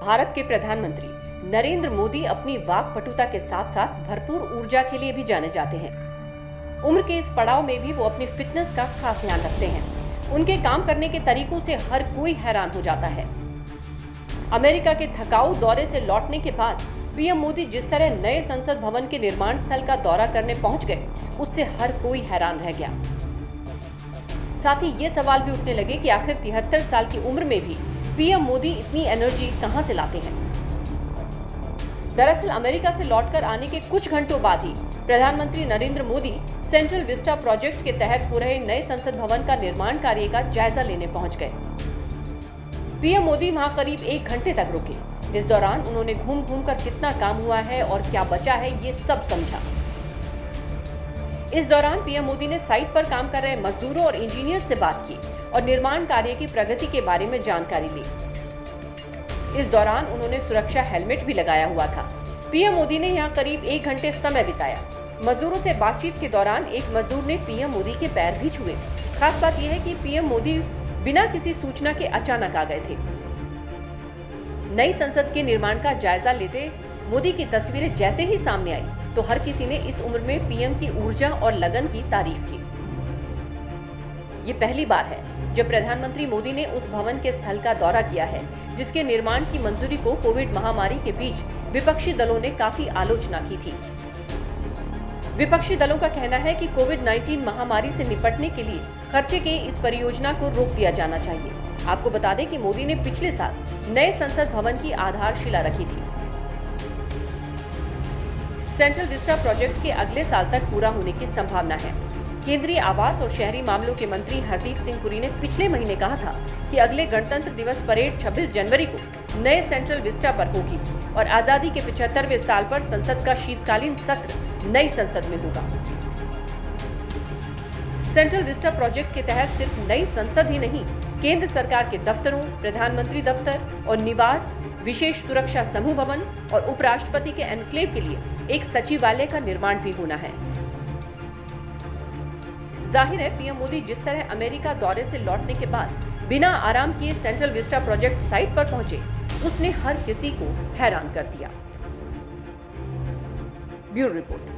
भारत के प्रधानमंत्री नरेंद्र मोदी अपनी वाक्पटुता के साथ साथ भरपूर ऊर्जा के लिए भी जाने जाते हैं। उम्र के इस पड़ाव में भी वो अपनी फिटनेस का खास ध्यान रखते हैं। उनके काम करने के तरीकों से हर कोई हैरान हो जाता है। अमेरिका के थकाऊ दौरे से लौटने के बाद पीएम मोदी जिस तरह नए संसद भवन के निर्माण स्थल का दौरा करने पहुंच गए, उससे हर कोई हैरान रह गया। साथ ही ये सवाल भी उठने लगे कि आखिर 73 साल की उम्र में भी पीएम मोदी इतनी एनर्जी कहां से लाते हैं। दरअसल अमेरिका से लौटकर आने के कुछ घंटों बाद ही प्रधानमंत्री Narendra Modi central Vista project के तहत हो रहे नए संसद भवन का निर्माण कार्य का जायजा लेने पहुंच गए। पीएम मोदी वहां करीब 1 घंटे तक रुके। इस दौरान उन्होंने घूम घूम कर कितना काम हुआ है और क्या बचा है, ये सब समझा। इस दौरान पीएम मोदी ने साइट पर काम कर रहे मजदूरों और इंजीनियर से बात की और निर्माण कार्य की प्रगति के बारे में जानकारी ली। इस दौरान उन्होंने सुरक्षा हेलमेट भी लगाया हुआ था। पीएम मोदी ने यहाँ करीब 1 घंटे समय बिताया। मजदूरों से बातचीत के दौरान एक मजदूर ने पीएम मोदी के पैर भी छुए। खास बात यह है कि पीएम मोदी बिना किसी सूचना के अचानक आ गए थे। नई संसद के निर्माण का जायजा लेते मोदी की तस्वीरें जैसे ही सामने आई तो हर किसी ने इस उम्र में पीएम की ऊर्जा और लगन की तारीफ की। ये पहली बार है जब प्रधानमंत्री मोदी ने उस भवन के स्थल का दौरा किया है जिसके निर्माण की मंजूरी को कोविड महामारी के बीच विपक्षी दलों ने काफी आलोचना की थी। विपक्षी दलों का कहना है कि कोविड-19 महामारी से निपटने के लिए खर्चे के इस परियोजना को रोक दिया जाना चाहिए। आपको बता दें कि मोदी ने पिछले साल नए संसद भवन की आधारशिला रखी थी। सेंट्रल विस्टा प्रोजेक्ट के अगले साल तक पूरा होने की संभावना है। केंद्रीय आवास और शहरी मामलों के मंत्री हरदीप सिंह पुरी ने पिछले महीने कहा था कि अगले गणतंत्र दिवस परेड 26 जनवरी को नए सेंट्रल विस्टा पर होगी और आजादी के 75वें साल पर संसद का शीतकालीन सत्र नई संसद में होगा। सेंट्रल विस्टा प्रोजेक्ट के तहत सिर्फ नई संसद ही नहीं, केंद्र सरकार के दफ्तरों, प्रधानमंत्री दफ्तर और निवास, विशेष सुरक्षा समूह भवन और उपराष्ट्रपति के एनक्लेव के लिए एक सचिवालय का निर्माण भी होना है। जाहिर है पीएम मोदी जिस तरह अमेरिका दौरे से लौटने के बाद बिना आराम किए सेंट्रल विस्टा प्रोजेक्ट साइट पर पहुंचे, उसने हर किसी को हैरान कर दिया। Bureau report.